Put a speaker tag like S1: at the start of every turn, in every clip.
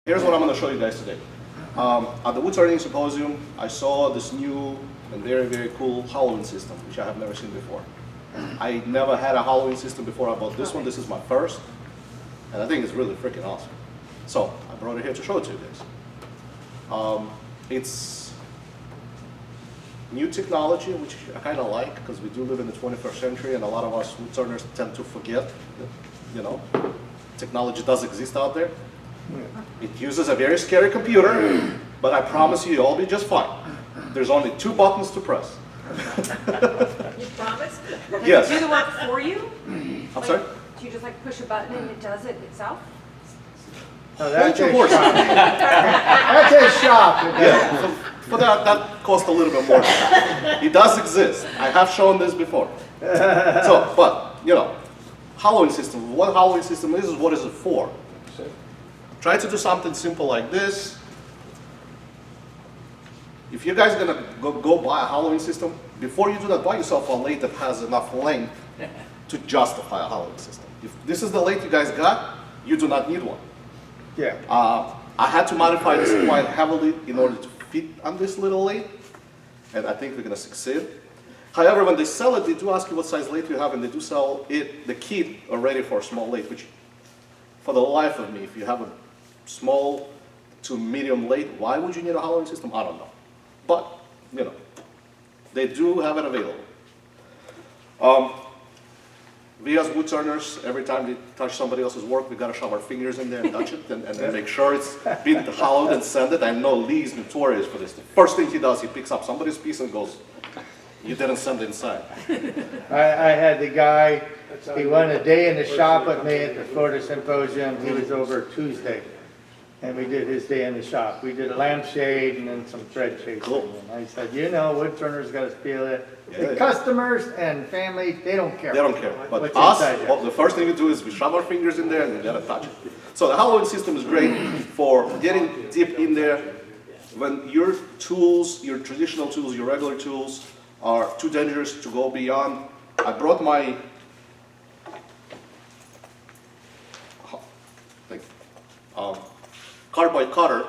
S1: Here's what I'm going to show you guys today. At the Woodturning Symposium, I saw this new and very, very cool Halloween system, which I have never seen before. I never had a Halloween system before I bought this one. This is my first, and I think it's really freaking awesome. So I brought it here to show it to you guys. It's new technology, which I kind of like, because we do live in the 21st century, and a lot of us woodturners tend to forget that, you know, technology does exist out there. It uses a very scary computer, but I promise you, you'll all be just fine. There's only 2 buttons to press.
S2: You promise?
S1: Yes.
S2: Does it do the work for you?
S1: I'm sorry?
S2: Do you just like push a button and it does it itself?
S3: No, that's
S1: Hold
S3: a
S1: your horses.
S3: shop. That's a shop.
S1: Yeah, for that costs a little bit more. It does exist. I have shown this before. So, but, you know, Halloween system, what Halloween system is what is it for? Try to do something simple like this. If you guys are gonna go buy a Halloween system, before you do that, buy yourself a lathe that has enough length to justify a Halloween system. If this is the lathe you guys got, you do not need one.
S3: Yeah.
S1: I had to modify this quite heavily in order to fit on this little lathe, and I think we're gonna succeed. However, when they sell it, they do ask you what size lathe you have, and they do sell it, the kit already for a small lathe, which for the life of me, if you have a small to medium lathe, why would you need a Halloween system? I don't know. But, you know, they do have it available. We as woodturners, every time we touch somebody else's work, we gotta shove our fingers in there and touch it and make sure it's been hollowed and sand it. I know Lee is notorious for this. The first thing he does, he picks up somebody's piece and goes, "You didn't sand it inside."
S3: I had the guy, he went a day in the shop with me at the Florida Symposium. He was over Tuesday. And we did his day in the shop. We did a lampshade and then some thread chasing.
S1: Cool.
S3: And I said, you know, woodturners got to feel it.
S1: Yeah.
S3: The customers and family, they don't care.
S1: They don't care. But
S3: What's
S1: us,
S3: inside there.
S1: the first thing we do is we shove our fingers in there and we gotta touch it. So the Halloween system is great for getting deep in there. When your tools, your traditional tools, your regular tools are too dangerous to go beyond. I brought my cardboard cutter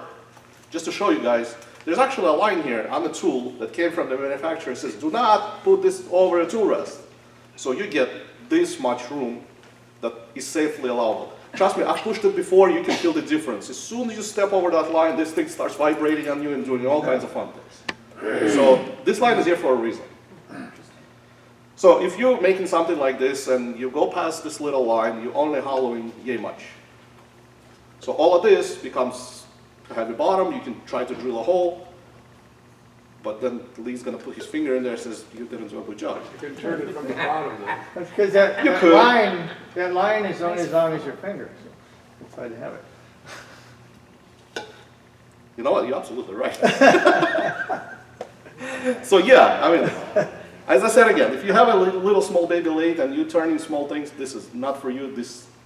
S1: just to show you guys. There's actually a line here on the tool that came from the manufacturer. It says, do not put this over a tool rest. So you get this much room that is safely allowable. Trust me, I've pushed it before, you can feel the difference. As soon as you step over that line, this thing starts vibrating on you and doing all kinds of fun things. So this line is here for a reason. So if you're making something like this and you go past this little line, you're only hollowing yay much. So all of this becomes a heavy bottom. You can try to drill a hole, but then Lee's going to put his finger in there and says, you didn't do a good job.
S4: You can turn it from the bottom then.
S3: That's because that line is only as long as your fingers. That's why they have it.
S1: You know what? You're absolutely right. So yeah, I mean, as I said again, if you have a little small baby lathe and you're turning small things, this is not for you.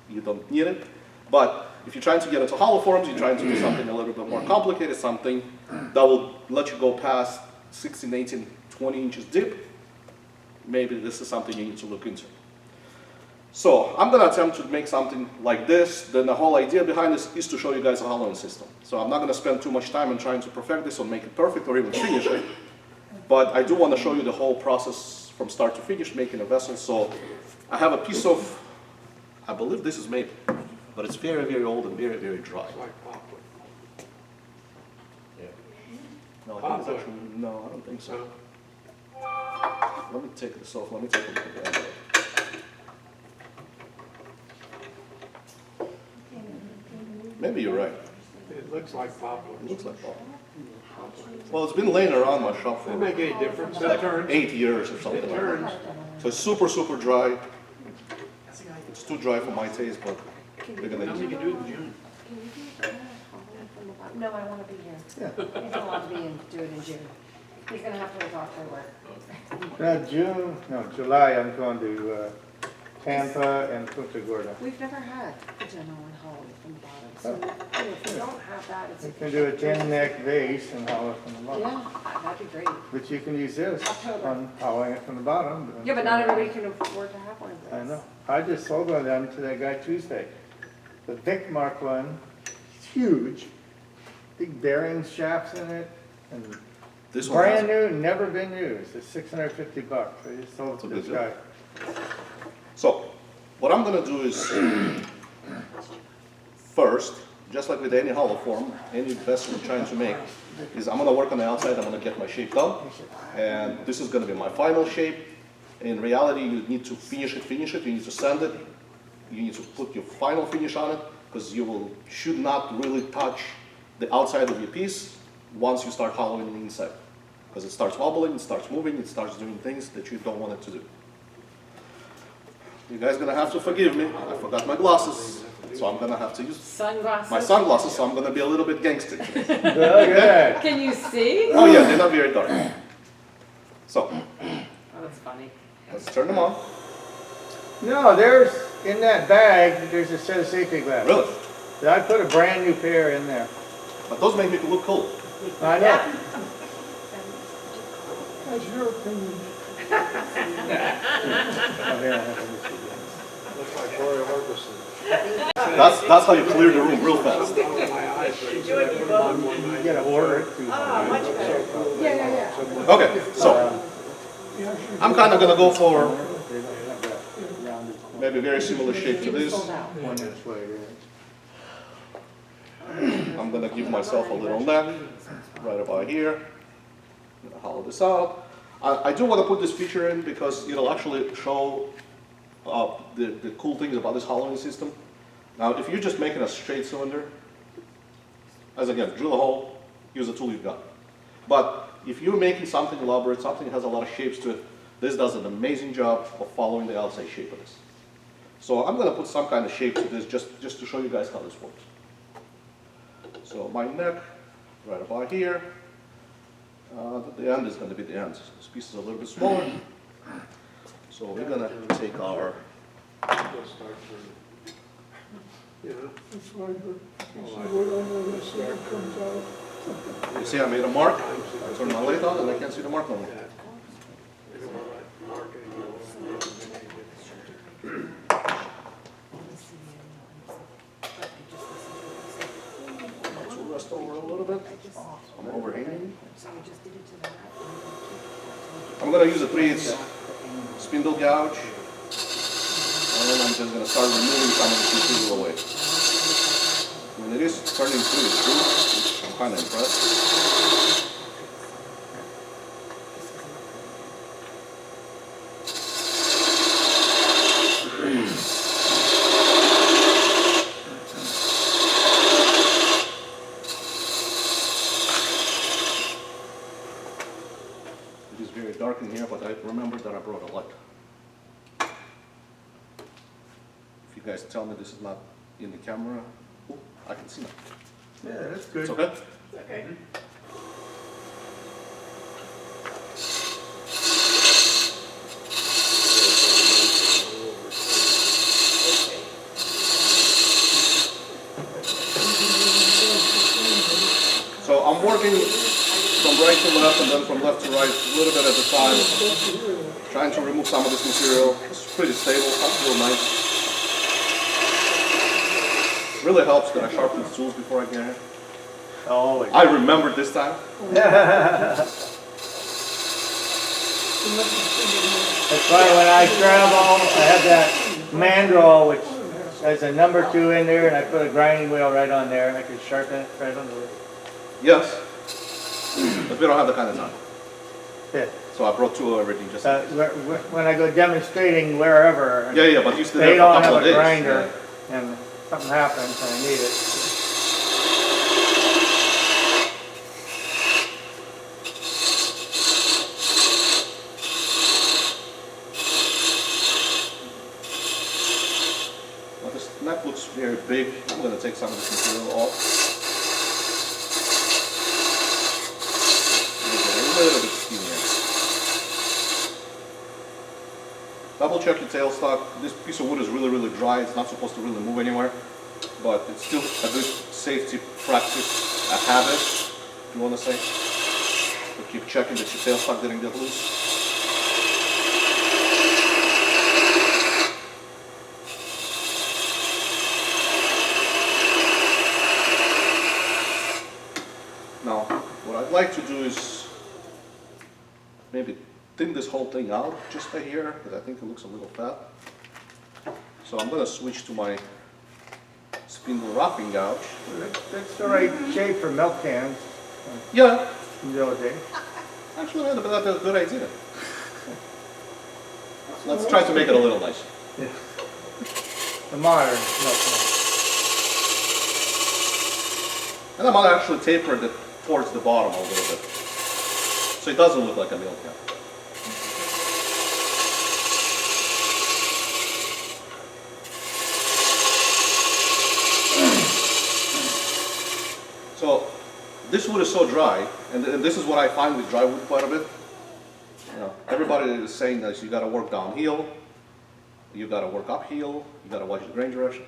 S1: You don't need it. But if you're trying to get into hollow forms, you're trying to do something a little bit more complicated, something that will let you go past 16, 18, 20 inches deep, maybe this is something you need to look into. So I'm going to attempt to make something like this. Then the whole idea behind this is to show you guys a hollowing system. So I'm not going to spend too much time in trying to perfect this or make it perfect or even finish it. But I do want to show you the whole process from start to finish, making a vessel. So I have a piece of, I believe this is maple, but it's very, very old and very, very dry.
S4: It's like poplar.
S1: Yeah. No, I think it's actually, no, I don't think so. Let me take this off. Let me take a look at that. Maybe you're right.
S4: It looks like poplar.
S1: It looks like that. Well, it's been laying around my shop for
S4: Doesn't make any difference. It
S1: like
S4: turns.
S1: 8 years or something
S4: It
S1: like
S4: turns.
S1: that. So it's super, super dry. It's too dry for my taste, but we're gonna
S4: Now we
S1: use it.
S4: can do it in June.
S2: Can you do it from the bottom? No, I want to be here. He's not allowed to be in, do it in June. He's going to have to wait till October.
S3: July, I'm going to Tampa and Punta Gorda.
S2: We've never had a demo in Halloween from the bottom. So if we don't have that, it's.
S3: You can do a 10-neck vase and hollow from the bottom.
S2: Yeah, that'd be great.
S3: But you can use this on hollowing it from the bottom.
S2: Yeah, but not everybody can afford to have one of those.
S3: I know. I just sold one of them to that guy Tuesday. The Vic Mark one, it's huge. big bearing shafts in it, and
S1: This one has,
S3: brand new, never been used. It's $650. I just sold it to
S1: That's a
S3: this
S1: good
S3: guy.
S1: so what I'm gonna do is, first, just like with any hollow form, any vessel you're trying to make, is I'm gonna work on the outside, I'm gonna get my shape done, and this is gonna be my final shape. In reality, you need to finish it, you need to sand it, you need to put your final finish on it, because should not really touch the outside of your piece once you start hollowing the inside. Because it starts wobbling, it starts moving, it starts doing things that you don't want it to do. You guys gonna have to forgive me, I forgot my glasses, so I'm gonna have to use
S2: Sunglasses?
S1: my sunglasses, so I'm gonna be a little bit gangster.
S3: Okay.
S2: Can you see?
S1: Oh yeah, they're not very dark. So,
S2: Oh, that's funny.
S1: let's turn them on.
S3: No, there's, in that bag, there's a set of safety glasses.
S1: Really?
S3: I put a brand new pair in there.
S1: But those make me look cool.
S3: I know.
S2: Yeah.
S4: That's your opinion.
S3: Oh, here, I have to miss it.
S4: Looks like Roy Orbison.
S1: That's how you clear the room real fast.
S4: My eyes, but you put them on one
S3: You
S4: night.
S3: gotta order it.
S1: Okay, so I'm kind of gonna go for maybe a very similar shape to this.
S2: Sold out.
S3: One this way,
S1: I'm gonna give myself a little neck right about here. I'm gonna hollow this out. I do want to put this feature in because it'll actually show the cool things about this hollowing system. Now, if you're just making a straight cylinder, as again, drill a hole, use the tool you've got. But if you're making something elaborate, something that has a lot of shapes to it, this does an amazing job of following the outside shape of this. So I'm going to put some kind of shape to this just to show you guys how this works. So my neck, right about here. The end is going to be the end. This piece is a little bit smaller. So we're going to take our,
S4: They'll start turning. You know? That's why the, the start comes out.
S1: you see I made a mark, I turn my lathe on and I can't see the mark no more.
S4: You don't want that marking, you don't want
S1: So rest over a little bit. I'm overhanging. I'm going to use a 3/8 spindle gouge. And then I'm just going to start removing some of the material away. I mean, it is turning pretty true, which I'm kind of impressed. It is very dark in here, but I remembered that I brought a light. If you guys tell me this is not in the camera, oh, I can see now.
S3: Yeah, that's good.
S1: It's okay?
S2: Okay.
S1: So I'm working from right to left and then from left to right, a little bit at a time, trying to remove some of this material. It's pretty stable, that's real nice. Really helps that I sharpen the tools before I get here.
S3: Always.
S1: I remembered this time.
S3: That's why when I travel, I have that mandrel, which has a number 2 in there, and I put a grinding wheel right on there, and I can sharpen it right on the wheel.
S1: Yes, but we don't have that kind of time.
S3: Yeah.
S1: So I brought 2 of everything just in case.
S3: When I go demonstrating wherever,
S1: Yeah, but you still
S3: they
S1: there for a
S3: don't
S1: couple
S3: have
S1: of
S3: a
S1: days.
S3: grinder, and something happens and I need it.
S1: Well, this neck looks very big. I'm going to take some of this material off. Make it a little bit skinnier. Double check your tailstock. This piece of wood is really dry. It's not supposed to really move anywhere. But it's still a good safety practice, a habit, if you want to say. So keep checking that your tailstock didn't get loose. like to do is maybe thin this whole thing out just by here, because I think it looks a little fat. So I'm going to switch to my spindle wrapping gouge.
S3: That's the right shape for milk cans
S1: Yeah,
S3: in the old days.
S1: actually, that's a good idea. Let's try to make it a little nicer.
S3: The modern milk can.
S1: And I'm going to actually taper it towards the bottom a little bit, so it doesn't look like a milk can. So this wood is so dry, and this is what I find with dry wood quite a bit. You know, everybody is saying that you got to work downhill, you got to work uphill, you got to watch the grain direction.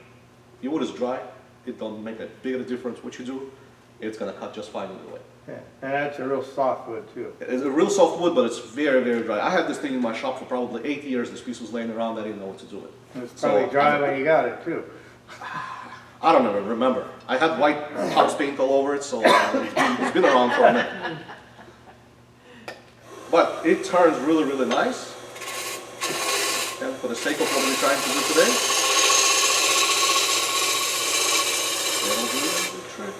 S1: If your wood is dry, it don't make a big of a difference what you do. It's going to cut just fine either way.
S3: Yeah, and that's a real soft wood too.
S1: It's a real soft wood, but it's very, very dry. I had this thing in my shop for probably 8 years. This piece was laying around. I didn't know what to do with it.
S3: It's probably dry when you got it too.
S1: I don't even remember. I had white house paint all over it, so it's been around for a minute. But it turns really, really nice. And for the sake of what we're trying to do today, that'll do the trick.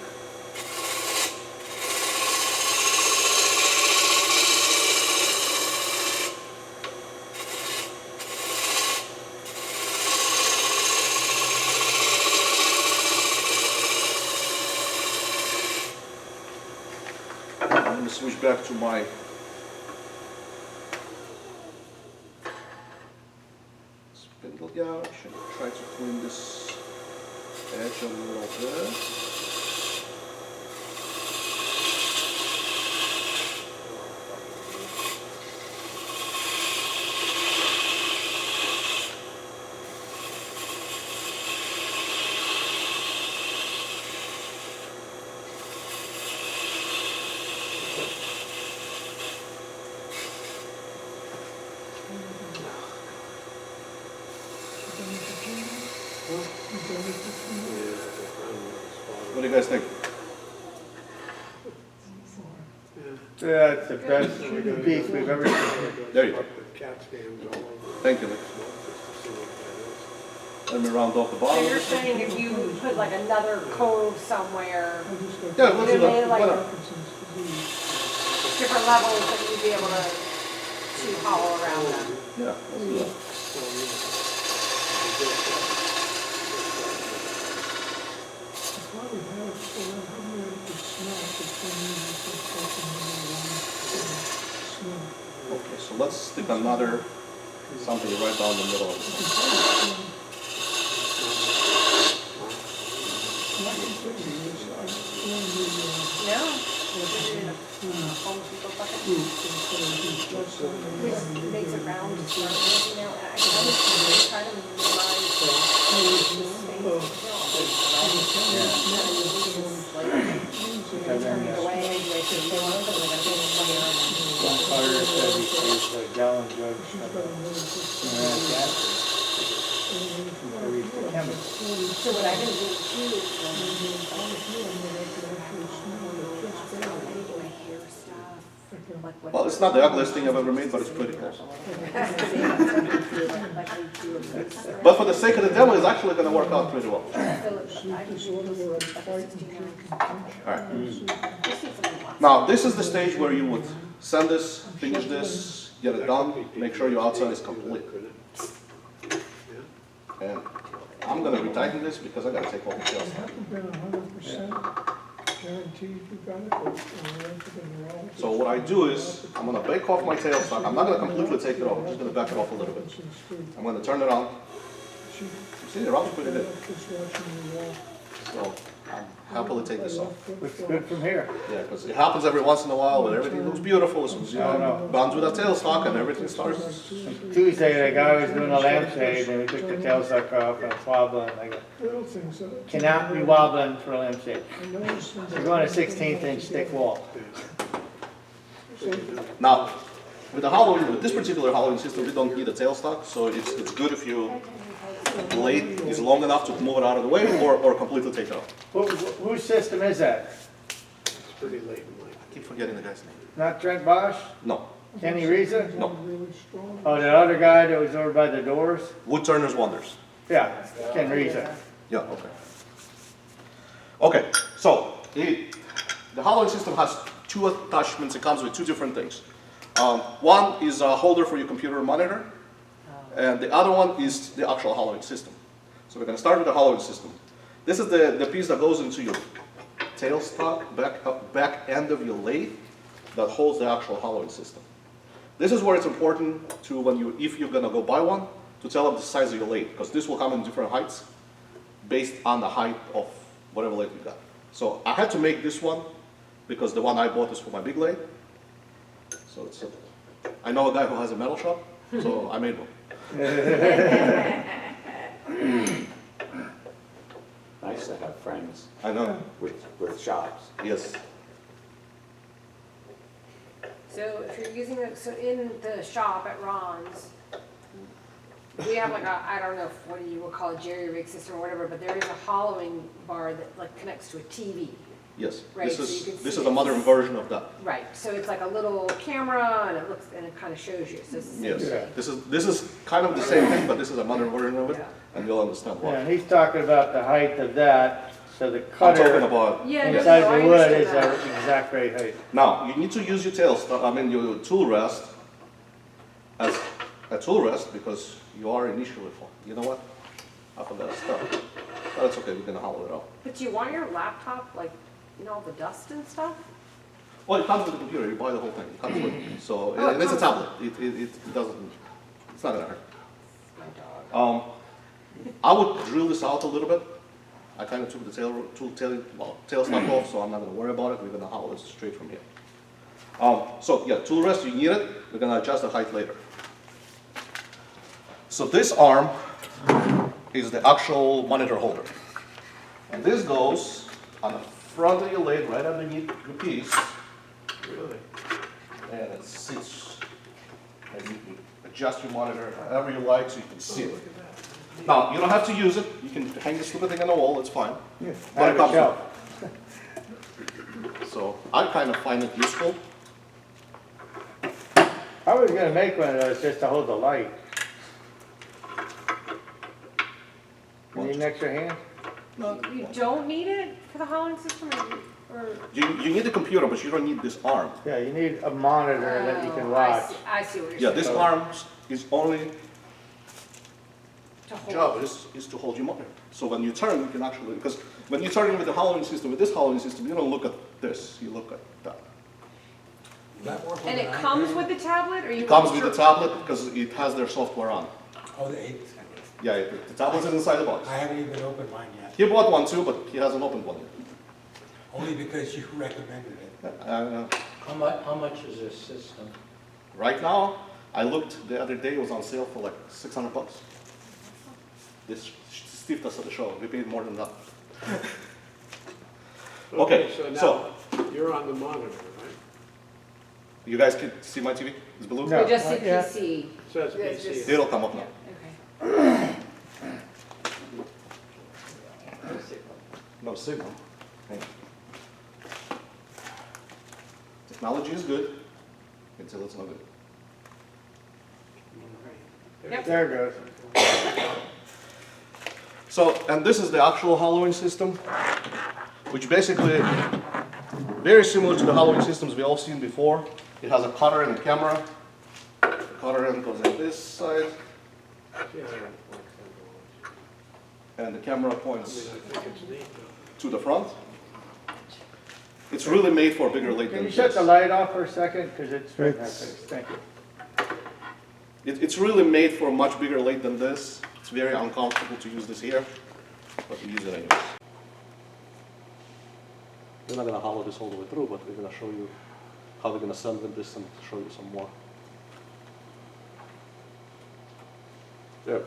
S1: Let me switch back to my spindle gouge and try to clean this edge a little bit. What do you guys think?
S3: Yeah, it's the best piece we've ever seen.
S1: There you go.
S4: Cat scans all over.
S1: Thank you, Nick. Let me round off the
S2: So
S1: bottom.
S2: you're saying if you put like another cove somewhere,
S1: Yeah, let's do
S2: you made
S1: that.
S2: like
S1: Why not?
S2: different levels that you'd be able to hollow around them.
S1: Yeah, let's do that. Okay, so let's stick another something right down the middle of it.
S2: No? Home Depot bucket? Which makes it round, it's not, you know, I always try to minimize
S3: Carter said he used a gallon jug
S2: So what I can do too is hair stuff.
S1: Well, it's not the ugliest thing I've ever made, but it's pretty close. But for the sake of the demo, it's actually going to work out pretty well. Alright. Now, this is the stage where you would sand this, finish this, get it done, make sure your outside is complete. And I'm going to retighten this because I got to take off the tail. So what I do is, I'm going to bake off my tailstock. I'm not going to completely take it off, I'm just going to back it off a little bit. I'm going to turn it on. You see, it runs pretty good. So I'll happily take this off.
S3: Looks good from here.
S1: Yeah, because it happens every once in a while when everything looks beautiful. As soon as you undo that tailstock and everything starts.
S3: Tuesday, the guy was doing a lampshade and we took the tailstock off and it's wobbling. I go, cannot be wobbling for a lampshade. You're going a 16th-inch thick wall.
S1: Now, with the hollowing, with this particular hollowing system, we don't need a tailstock, so it's good if your blade is long enough to move it out of the way or completely take it off.
S3: Whose system is that?
S4: It's pretty late in life.
S1: keep forgetting the guy's name.
S3: Not Trent Bosch?
S1: No,
S3: Kenny Reza?
S1: No.
S4: Really strong.
S3: Oh, the other guy that was over by the doors?
S1: Wood Turner's Wonders.
S3: Yeah, Ken Reza.
S1: Yeah, okay. Okay, so the hollowing system has two attachments. It comes with two different things. One is a holder for your computer monitor, and the other one is the actual hollowing system. So we're going to start with the hollowing system. This is the piece that goes into your tailstock, back end of your lathe, that holds the actual hollowing system. This is where it's important to, if you're going to go buy one, to tell them the size of your lathe, because this will come in different heights based on the height of whatever lathe you got. So I had to make this one because the one I bought is for my big lathe. So it's I know a guy who has a metal shop, so I made one.
S5: Nice to have friends
S1: I know.
S5: with shops.
S1: Yes.
S2: So if you're using it, so in the shop at Ron's, we have like a, I don't know what you would call a jerry rig system or whatever, but there is a hollowing bar that like connects to a TV.
S1: Yes.
S2: Right,
S1: This
S2: so you
S1: is
S2: can
S1: this
S2: see
S1: is a
S2: it.
S1: modern version of that.
S2: Right, so it's like a little camera and it kind of shows you, so it's the same
S1: Yes.
S2: thing.
S1: This is kind of the same thing, but this is a modern version of it,
S2: Yeah.
S1: and you'll understand
S3: Yeah,
S1: why.
S3: and he's talking about the height of that, so the
S1: I'm talking
S3: cutter
S1: about
S2: Yeah, no,
S3: inside
S2: no, I
S3: the wood
S2: understand
S3: is
S2: that.
S3: the exact right height.
S1: now. You need to use your your tool rest as a tool rest because you are initially full. You know what? I forgot to stop. But it's okay. We're gonna hollow it out.
S2: But do you want your laptop, like, you know, all the dust and stuff?
S1: Well, it comes with the computer. You buy the whole thing. It comes with it. So
S2: Oh, it
S1: and it's a
S2: comes-
S1: tablet. It doesn't. It's not gonna hurt.
S2: My dog.
S1: I would drill this out a little bit. I kind of took the tail stock off, so I'm not going to worry about it. We're going to hollow it straight from here. So yeah, tool rest, you need it. We're going to adjust the height later. So this arm is the actual monitor holder. And this goes on the front of your lathe, right underneath the piece. Really? And it sits, and you can adjust your monitor however you like so you can see it. Now, you don't have to use it. You can hang this stupid thing on the wall, it's fine.
S3: I
S1: But
S3: have
S1: it
S3: a
S1: comes
S3: shelf.
S1: with it. So I kind of find it useful.
S3: I was gonna make one of those just to hold the light. You Need an extra hand?
S2: You don't need it for the hollowing system, or?
S1: You need the computer, but you don't need this arm.
S3: Yeah, you need a monitor that you can
S2: Oh,
S3: watch.
S2: I see what you're saying.
S1: Yeah, this arm is only
S2: To hold.
S1: job is to hold your monitor. So when you turn, you can actually, because when you're turning with the hollowing system, with this hollowing system, you don't look at this, you look at that.
S2: And it comes with the tablet, or you?
S1: It comes with the tablet because it has their software on.
S6: Oh, the
S1: Yeah, the tablet's inside the box.
S6: I haven't even opened mine yet,
S1: He bought one too, but he hasn't opened one yet.
S6: only because you recommended it.
S5: How much is this system?
S1: Right now, I looked the other day, it was on sale for like $600. This stiffed us at the show, we paid more than that. Okay,
S4: So
S1: so-
S4: now, you're on the monitor, right?
S1: You guys can see my TV? It's blue?
S3: No.
S2: We just see
S3: Yeah.
S2: PC.
S4: It says
S2: Yeah, it's
S4: PC.
S2: just-
S1: It'll come up now.
S2: Okay.
S1: No signal. Hang on. Technology is good until it's not good.
S2: Yep.
S3: There it goes.
S1: So, and this is the actual hollowing system, which basically very similar to the hollowing systems we all seen before. It has a cutter and a camera. The cutter end goes on this side,
S4: Yeah,
S1: and the camera
S4: I
S1: points
S4: mean, I think it's neat though.
S1: to the front. It's really made for a bigger lathe
S3: Can
S1: than
S3: you shut
S1: this.
S3: the light off for a second? Because it's right there.
S7: It's-
S3: Thank you.
S1: It's really made for a much bigger lathe than this. It's very uncomfortable to use this here, but we use it anyways. We're not gonna hollow this all the way through, but we're gonna show you how we're gonna sand with this and show you some more. There.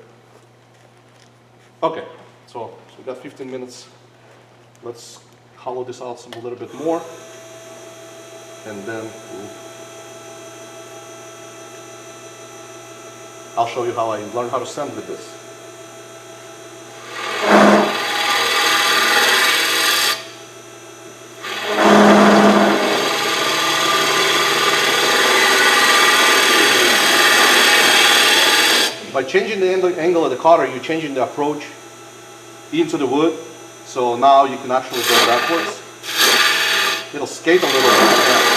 S1: Okay, so we got 15 minutes. Let's hollow this out a little bit more, and then I'll show you how I learned how to sand with this. by changing the angle of the cutter, you're changing the approach into the wood. So now you can actually go backwards. It'll skate a little bit. Yeah.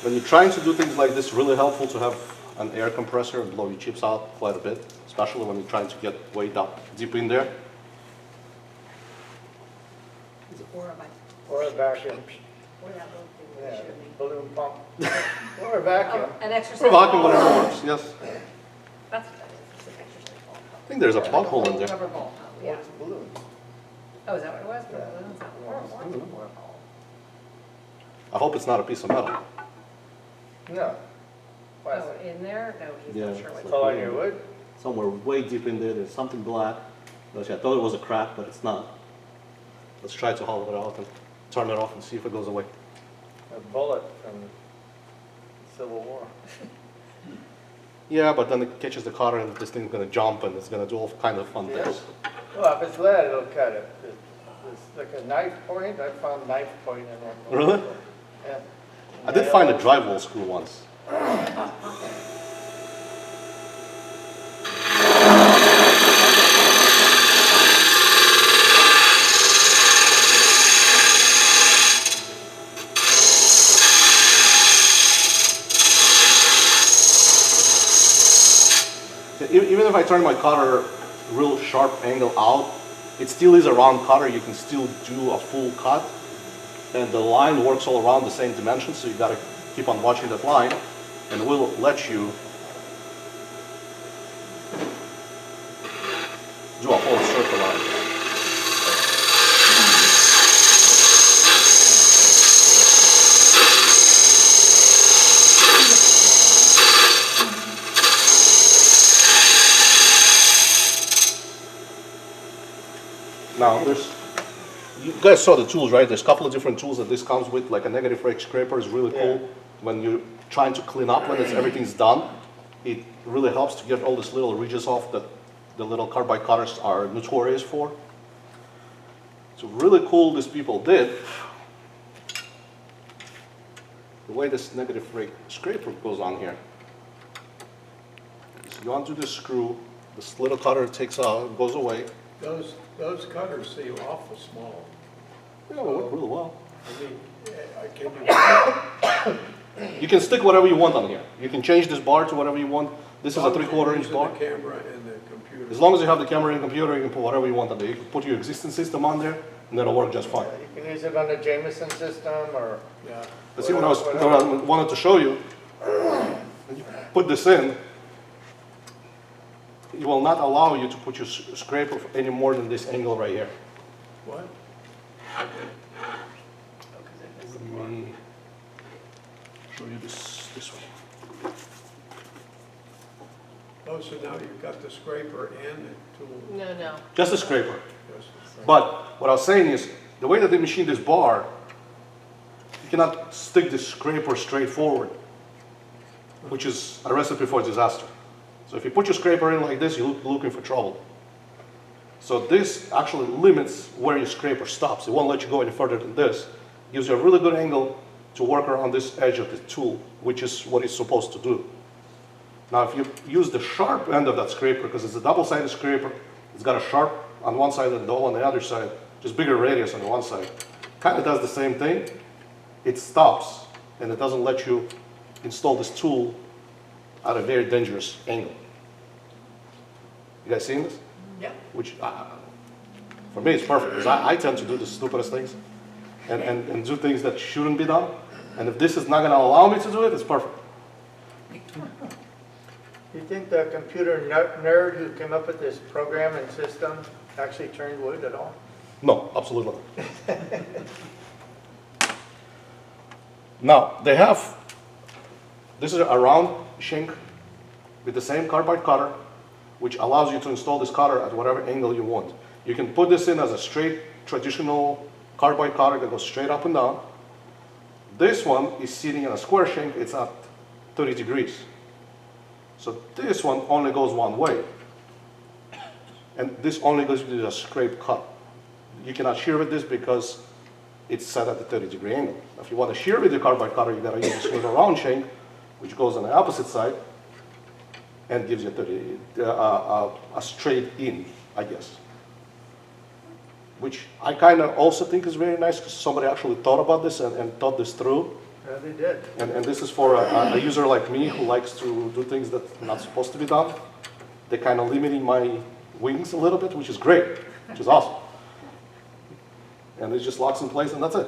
S1: When you're trying to do things like this, really helpful to have an air compressor and blow your chips out quite a bit, especially when you're trying to get way deep in there.
S3: Or a vacuum, yeah, balloon pump, or a vacuum.
S2: An exercise.
S1: For vacuum,
S2: ball.
S1: whatever works, yes.
S2: That's what that is, it's an exercise ball.
S1: I think there's a plug hole in there.
S2: Rubber ball, yeah.
S3: It's balloon.
S2: Oh, is that what it was? Balloons? Or
S1: I hope it's not a piece of metal.
S3: No.
S2: Oh, in there? No, he's
S7: Yeah,
S2: not sure
S7: it's
S2: what.
S3: Oh, on your wood?
S7: Somewhere way deep in there, there's something black. Which I thought it was a crack, but it's not.
S1: Let's try to hollow it out and turn it off and see if it goes away.
S3: A bullet from the Civil War.
S1: Yeah, but then it catches the cutter and this thing's gonna jump and it's gonna do all kind of fun things.
S3: Well, if it's lead, it'll cut it. It's like a knife point, I found knife point in one.
S1: Really?
S3: Yeah.
S1: I did find a drywall screw once. Even if I turn my cutter real sharp angle out, it still is a round cutter. You can still do a full cut. And the line works all around the same dimension, so you gotta keep on watching that line, and it will let you do a whole circle on it. Now, you guys saw the tools, right? There's a couple of different tools that this comes with, like a negative rake scraper is really cool.
S3: Yeah.
S1: When you're trying to clean up, when everything's done, it really helps to get all these little ridges off that the little carbide cutters are notorious for. So really cool these people did. The way this negative rake scraper goes on here. So you undo this screw, this little cutter takes out, goes away.
S4: Those cutters seem awful small.
S1: Yeah, it worked really well.
S4: I mean, can you?
S1: You can stick whatever you want on here. You can change this bar to whatever you want. This is a 3/4 inch bar.
S4: The camera and the computer.
S1: As long as you have the camera and computer, you can put whatever you want on there. You can put your existing system on there, and that'll work just fine.
S3: You can use it on the Jameson system or.
S4: Yeah.
S1: But see, what I wanted to show you, when you put this in, it will not allow you to put your scraper any more than this angle right here.
S4: What?
S1: Let me show you this way.
S4: Oh, so now you've got the scraper and the tool.
S2: No.
S1: Just a scraper.
S4: Just the scraper.
S1: But what I was saying is, the way that they machine this bar, you cannot stick the scraper straight forward, which is a recipe for disaster. So if you put your scraper in like this, you're looking for trouble. So this actually limits where your scraper stops. It won't let you go any further than this. It gives you a really good angle to work around this edge of the tool, which is what it's supposed to do. Now if you use the sharp end of that scraper, because it's a double-sided scraper, it's got a sharp on one side and the dull on the other side, just bigger radius on the one side. Kind of does the same thing. It stops, and it doesn't let you install this tool at a very dangerous angle. You guys seen this?
S2: Yeah.
S1: Which, for me, it's perfect, because I tend to do the stupidest things and do things that shouldn't be done. And if this is not going to allow me to do it, it's perfect.
S3: Do you think the computer nerd who came up with this program and system actually turned wood at all?
S1: No, absolutely not. Now, they have, this is a round shank with the same carbide cutter, which allows you to install this cutter at whatever angle you want. You can put this in as a straight, traditional carbide cutter that goes straight up and down. This one is sitting in a square shank, it's at 30 degrees. So this one only goes one way. And this only goes with a scrape cut. You cannot shear with this because it's set at the 30-degree angle. If you want to shear with your carbide cutter, you gotta use this little round shank, which goes on the opposite side and gives you a straight in, I guess. Which I kind of also think is very nice because somebody actually thought about this and thought this through.
S3: Yeah, they did.
S1: And this is for a user like me who likes to do things that are not supposed to be done. They're kind of limiting my wings a little bit, which is great, which is awesome. And it just locks in place and that's it.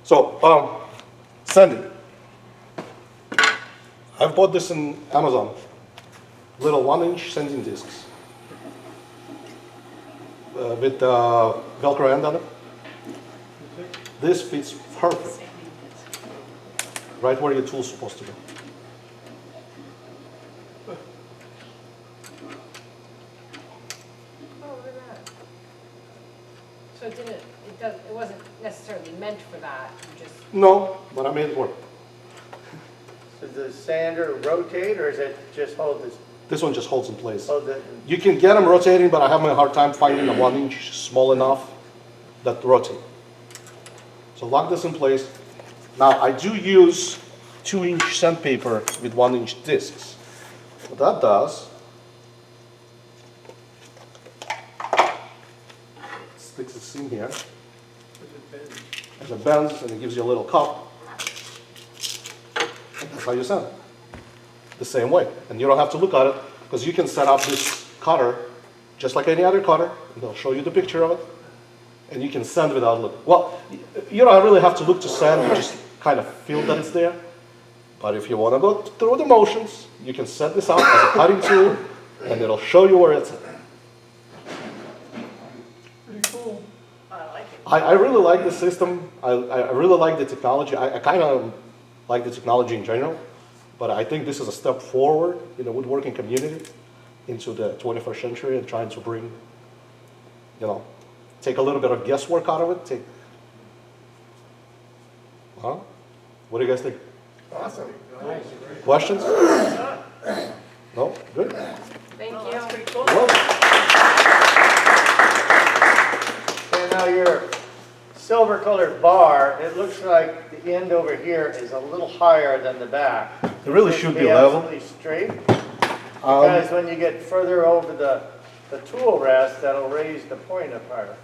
S1: So, Sandy, I've bought this in Amazon, little 1-inch sending discs with Velcro end on it. This fits perfect, right where your tool's supposed to go.
S2: Oh, look at that. So it wasn't necessarily meant for that, you just,
S1: No, but I made it work.
S3: Does the sander rotate or is it just hold this?
S1: This one just holds in place.
S3: Hold it?
S1: You can get them rotating, but I have a hard time finding a 1-inch small enough that rotate. So lock this in place. Now I do use 2-inch sandpaper with 1-inch discs. What that does, sticks this in here, and it bends and it gives you a little cup. And that's how you sand. The same way. And you don't have to look at it because you can set up this cutter just like any other cutter. And they'll show you the picture of it. And you can sand without looking. Well, you don't really have to look to sand, you just kind of feel that it's there. But if you want to go through the motions, you can set this up as a cutting tool and it'll show you where it's at.
S4: Pretty cool.
S1: I really like the system. I really like the technology. I kind of like the technology in general. But I think this is a step forward in the woodworking community into the 21st century and trying to bring, take a little bit of guesswork out of it. Huh? What do you guys think?
S3: Awesome.
S1: Questions? No? Good?
S2: thank you.
S1: Well,
S3: And now your silver colored bar, it looks like the end over here is a little higher than the back.
S1: it really should be level.
S3: Absolutely straight. Because when you get further over the tool rest, that'll raise the point up higher.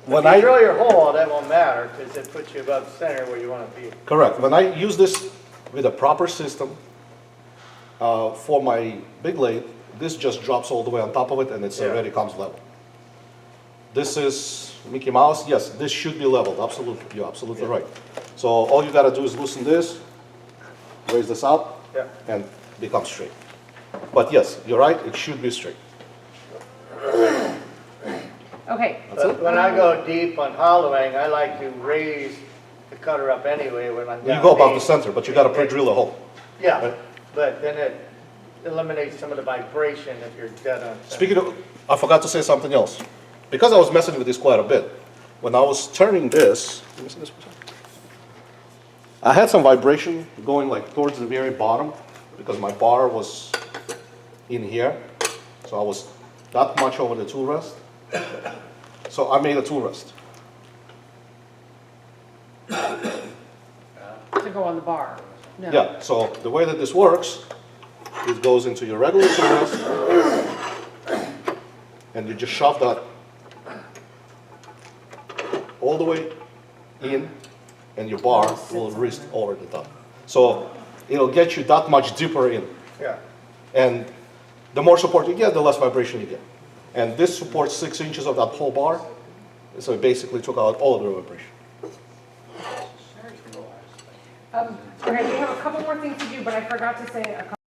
S1: When
S3: If you
S1: I
S3: drill your hole, that won't matter because it puts you above center where you want to be.
S1: Correct. When I use this with a proper system for my big lathe, this just drops all the way on top of it and it
S3: Yeah.
S1: already comes level. This is Mickey Mouse. Yes, this should be leveled. Absolutely. You're absolutely right. So all you got to do is loosen this, raise this up,
S3: Yeah.
S1: and become straight. But yes, you're right. It should be straight.
S2: Okay,
S1: That's
S3: But
S1: it.
S3: when I go deep on hollowing, I like to raise the cutter up anyway when I'm down
S1: You go above the
S3: deep.
S1: center, but you got to pre-drill a hole.
S3: Yeah,
S1: Right.
S3: but then it eliminates some of the vibration if you're dead on center.
S1: Speaking of, I forgot to say something else. Because I was messing with this quite a bit, when I was turning this, let me see this for a second. I had some vibration going like towards the very bottom because my bar was in here. So I was that much over the tool rest. So I made a tool rest.
S2: to go on the bar. No.
S1: Yeah, so the way that this works, it goes into your regular tool rest and you just shove that all the way in and your bar will rest over the top. So it'll get you that much deeper in.
S3: Yeah,
S1: And the more support you get, the less vibration you get. And this supports 6 inches of that whole bar. So it basically took out all of the vibration.
S2: Okay, we have a couple more things to do, but I forgot to say a couple